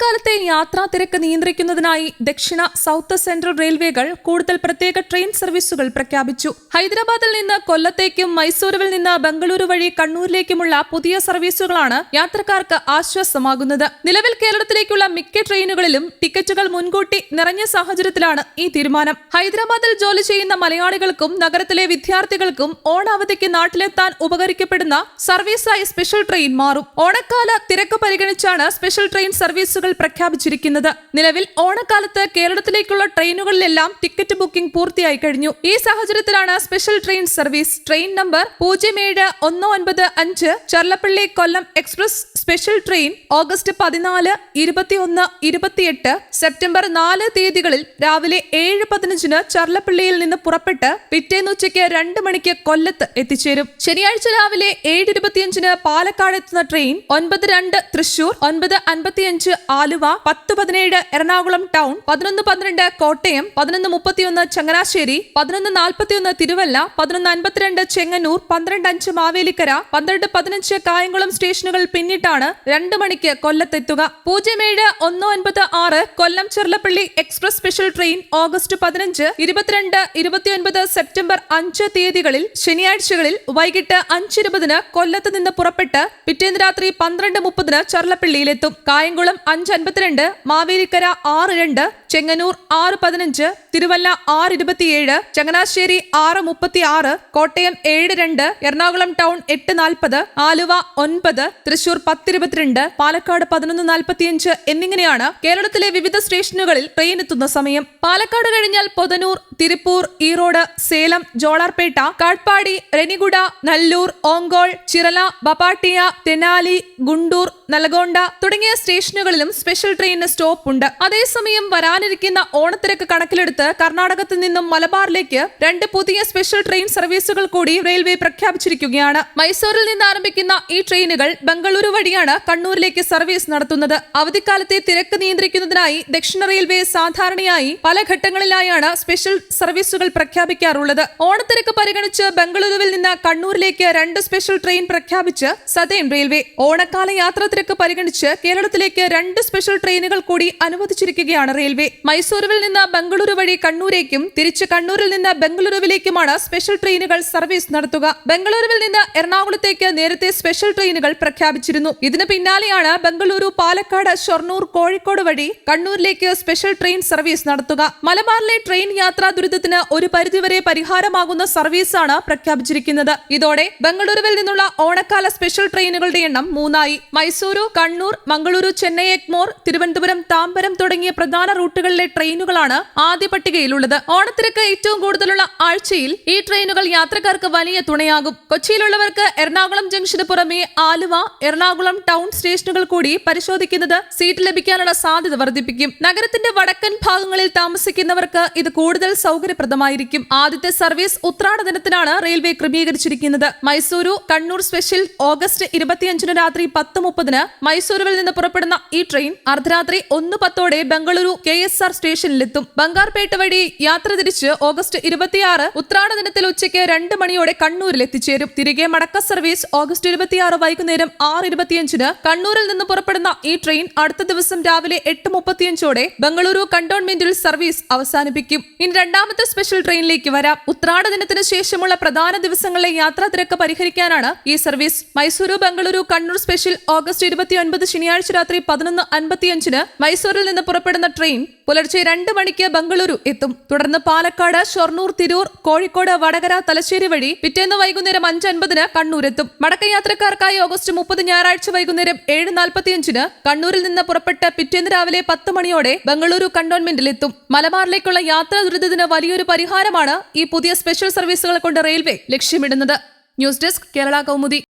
ഓണക്കാലത്തെ യാത്രാ തിരക്ക് നിയന്ത്രിക്കുന്നതിനായി ദക്ഷിണ സൗത്ത് സെൻട്രൽ റെയിൽവേകൾ കൂടുതൽ പ്രത്യേക ട്രെയിൻ സർവീസുകൾ പ്രഖ്യാപിച്ചു. ഹൈദരാബാദിൽ നിന്ന് കൊല്ലത്തേക്കും മൈസൂരുവിൽ നിന്ന് ബംഗളൂരു വഴി കണ്ണൂരിലേക്കുമുള്ള പുതിയ സർവീസുകളാണ് യാത്രക്കാർക്ക് ആശ്വാസമാകുന്നത്. നിലവിൽ കേരളത്തിലേക്കുള്ള മിക്ക ട്രെയിനുകളിലും ടിക്കറ്റുകൾ മുൻകൂട്ടി നിറഞ്ഞ സാഹചര്യത്തിലാണ് ഈ തീരുമാനം. ഹൈദരാബാദിൽ ജോലി ചെയ്യുന്ന മലയാളികൾക്കും നഗരത്തിലെ വിദ്യാർത്ഥികൾക്കും ഓണാവധിക്ക് നാട്ടിലെത്താൻ ഉപകരിക്കപ്പെടുന്ന സർവീസായി സ്പെഷ്യൽ ട്രെയിൻ മാറും. ഓണക്കാല തിരക്ക് പരിഗണിച്ചാണ് സ്പെഷ്യൽ ട്രെയിൻ സർവീസുകൾ പ്രഖ്യാപിച്ചിരിക്കുന്നത്. നിലവിൽ ഓണക്കാലത്ത് കേരളത്തിലേക്കുള്ള ട്രെയിനുകളിലെല്ലാം ടിക്കറ്റ് ബുക്കിംഗ് പൂർത്തിയായി കഴിഞ്ഞു. ഈ സാഹചര്യത്തിലാണ് special train service. Train number 07-195 Charlapalli Kollam express special train August 14, 21, 28 September 4 തീയതികളിൽ രാവിലെ 7:15 ചർലപ്പള്ളിയിൽ നിന്ന് പുറപ്പെട്ട് പിറ്റേന്ന് ഉച്ചയ്ക്ക് 2 മണിക്ക് കൊല്ലത്ത് എത്തിച്ചേരും. ശനിയാഴ്ച രാവിലെ 7:25 പാലക്കാട് എത്തുന്ന ട്രെയിൻ 9:02 തൃശൂർ, 9:55 ആലുവ, 10:17 എറണാകുളം ടൗൺ, 11:12 കോട്ടയം, 11:31 ചങ്ങനാശ്ശേരി, 11:41 തിരുവല്ല, 11:52 ചെങ്ങന്നൂർ, 12:05 മാവേലിക്കര, 12:15 കായംകുളം സ്റ്റേഷനുകൾ പിന്നിട്ടാണ് 2 മണിക്ക് കൊല്ലത്തെത്തുക. 07-196 Kollam Cherlapalli express special train August 15, 22, 29 September 5 തീയതികളിൽ ശനിയാഴ്ചകളിൽ വൈകിട്ട് 5:20 കൊല്ലത്ത് നിന്ന് പുറപ്പെട്ട് പിറ്റേന്ന് രാത്രി 12:30 ചർലപ്പള്ളിയിലെത്തും. കായംകുളം 5:52, മാവേലിക്കര 6:02, ചെങ്ങന്നൂർ 6:15, തിരുവല്ല 6:27, ചങ്ങനാശ്ശേരി 6:36, കോട്ടയം 7:02, എറണാകുളം ടൗൺ 8:40, ആലുവ 9, തൃശൂർ 10:22, പാലക്കാട് 11:45 എന്നിങ്ങനെയാണ് കേരളത്തിലെ വിവിധ സ്റ്റേഷനുകളിൽ ട്രെയിൻ എത്തുന്ന സമയം. പാലക്കാട് കഴിഞ്ഞാൽ പൊതനൂർ, തിരുപ്പൂർ, ഈറോഡ്, സേലം, ജോളാർപേട്ട, കാട്ട്പാടി, റെനിഗുഡ, നല്ലൂർ, ഓങ്കോൾ, ചിറല, ബപാട്ടിയ, തെനാലി, ഗുണ്ടൂർ, നലഗോണ്ട തുടങ്ങിയ സ്റ്റേഷനുകളിലും സ്പെഷ്യൽ ട്രെയിനിന് സ്റ്റോപ്പ് ഉണ്ട്. അതേസമയം വരാനിരിക്കുന്ന ഓണത്തിരക്ക് കണക്കിലെടുത്ത് കർണാടകത്തിൽ നിന്നും മലബാറിലേക്ക് 2 പുതിയ സ്പെഷ്യൽ ട്രെയിൻ സർവീസുകൾ കൂടി റെയിൽവേ പ്രഖ്യാപിച്ചിരിക്കുകയാണ്. മൈസൂരിൽ നിന്ന് ആരംഭിക്കുന്ന ഈ ട്രെയിനുകൾ ബംഗളൂരു വഴിയാണ് കണ്ണൂരിലേക്ക് സർവീസ് നടത്തുന്നത്. അവധിക്കാലത്തെ തിരക്ക് നിയന്ത്രിക്കുന്നതിനായി ദക്ഷിണ റെയിൽവേ സാധാരണയായി പല ഘട്ടങ്ങളിലായാണ് സ്പെഷ്യൽ സർവീസുകൾ പ്രഖ്യാപിക്കാറുള്ളത്. ഓണത്തിരക്ക് പരിഗണിച്ച് ബംഗളൂരുവിൽ നിന്ന് കണ്ണൂരിലേക്ക് 2 സ്പെഷ്യൽ ട്രെയിൻ പ്രഖ്യാപിച്ച് സതേൺ റെയിൽവേ. ഓണക്കാല യാത്രാ തിരക്ക് പരിഗണിച്ച് കേരളത്തിലേക്ക് 2 സ്പെഷ്യൽ ട്രെയിനുകൾ കൂടി അനുവദിച്ചിരിക്കുകയാണ് റെയിൽവേ. മൈസൂരുവിൽ നിന്ന് ബംഗളൂരു വഴി കണ്ണൂരേക്കും തിരിച്ച് കണ്ണൂരിൽ നിന്ന് ബംഗളൂരുവിലേക്കുമാണ് സ്പെഷ്യൽ ട്രെയിനുകൾ സർവീസ് നടത്തുക. ബംഗളൂരുവിൽ നിന്ന് എറണാകുളത്തേക്ക് നേരത്തെ സ്പെഷ്യൽ ട്രെയിനുകൾ പ്രഖ്യാപിച്ചിരുന്നു. ഇതിന് പിന്നാലെയാണ് ബംഗളൂരു, പാലക്കാട്, ഷൊർണൂർ, കോഴിക്കോട് വഴി കണ്ണൂരിലേക്ക് സ്പെഷ്യൽ ട്രെയിൻ സർവീസ് നടത്തുക. മലബാറിലെ ട്രെയിൻ യാത്രാ ദുരിതത്തിന് ഒരു പരിധിവരെ പരിഹാരമാകുന്ന സർവീസാണ് പ്രഖ്യാപിച്ചിരിക്കുന്നത്. ഇതോടെ ബംഗളൂരുവിൽ നിന്നുള്ള ഓണക്കാല സ്പെഷ്യൽ ട്രെയിനുകളുടെ എണ്ണം 3 മൈസൂരു, കണ്ണൂർ, മംഗളൂരു, ചെന്നൈ എഗ്മോർ, തിരുവനന്തപുരം, താമ്പരം തുടങ്ങിയ പ്രധാന റൂട്ടുകളിലെ ട്രെയിനുകളാണ് ആദ്യ പട്ടികയിലുള്ളത്. ഓണത്തിരക്ക് ഏറ്റവും കൂടുതലുള്ള ആഴ്ചയിൽ ഈ ട്രെയിനുകൾ യാത്രക്കാർക്ക് വലിയ തുണയാകും. കൊച്ചിയിലുള്ളവർക്ക് എറണാകുളം ജംഗ്ഷന് പുറമെ ആലുവ, എറണാകുളം ടൗൺ സ്റ്റേഷനുകൾ കൂടി പരിശോധിക്കുന്നത് സീറ്റ് ലഭിക്കാനുള്ള സാധ്യത വർദ്ധിപ്പിക്കും. നഗരത്തിന്റെ വടക്കൻ ഭാഗങ്ങളിൽ താമസിക്കുന്നവർക്ക് ഇത് കൂടുതൽ സൗകര്യപ്രദമായിരിക്കും. ആദ്യത്തെ സർവീസ് ഉത്രാട ദിനത്തിനാണ് റെയിൽവേ ക്രമീകരിച്ചിരിക്കുന്നത്. മൈസൂരു കണ്ണൂർ സ്പെഷ്യൽ ഓഗസ്റ്റ് 25 രാത്രി 10:30 മൈസൂരുവിൽ നിന്ന് പുറപ്പെടുന്ന ഈ ട്രെയിൻ അർദ്ധരാത്രി 1:10 ബംഗളൂരു KSR സ്റ്റേഷനിലെത്തും. ബംഗാർപേട്ട വഴി യാത്ര തിരിച്ച് ഓഗസ്റ്റ് 26 ഉത്രാട ദിനത്തിൽ ഉച്ചയ്ക്ക് 2 മണിയോടെ കണ്ണൂരിൽ എത്തിച്ചേരും. തിരികെ മടക്ക സർവീസ് ഓഗസ്റ്റ് 26 വൈകുന്നേരം 6:25 കണ്ണൂരിൽ നിന്ന് പുറപ്പെടുന്ന ഈ ട്രെയിൻ അടുത്ത ദിവസം രാവിലെ 8:35 ബംഗളൂരു കണ്ടോൺമെന്റിൽ സർവീസ് അവസാനിപ്പിക്കും. ഇനി രണ്ടാമത്തെ സ്പെഷ്യൽ ട്രെയിനിലേക്ക് വരാം. ഉത്രാട ദിനത്തിന് ശേഷമുള്ള പ്രധാന ദിവസങ്ങളിലെ യാത്രാ തിരക്ക് പരിഹരിക്കാനാണ് ഈ service. Mysuru Bengaluru Kannur special August 29 ശനിയാഴ്ച രാത്രി 11:55 മൈസൂരിൽ നിന്ന് പുറപ്പെടുന്ന ട്രെയിൻ പുലർച്ചെ 2 മണിക്ക് ബംഗളൂരു എത്തും. തുടർന്ന് പാലക്കാട്, ഷൊർണൂർ, തിരൂർ, കോഴിക്കോട്, വടകര, തലശ്ശേരി വഴി പിറ്റേന്ന് വൈകുന്നേരം 5:50 കണ്ണൂരെത്തും. മടക്കയാത്രക്കാർക്കായി ഓഗസ്റ്റ് 30 ഞായറാഴ്ച വൈകുന്നേരം 7:45 കണ്ണൂരിൽ നിന്ന് പുറപ്പെട്ട് പിറ്റേന്ന് രാവിലെ 10 മണിയോടെ ബംഗളൂരു കണ്ടോൺമെന്റിലെത്തും. മലബാറിലേക്കുള്ള യാത്രാ ദുരിതത്തിന് വലിയൊരു പരിഹാരമാണ് ഈ പുതിയ സ്പെഷ്യൽ സർവീസുകൾ കൊണ്ട് റെയിൽവേ ലക്ഷ്യമിടുന്നത്. News desk Kerala Kaumudi.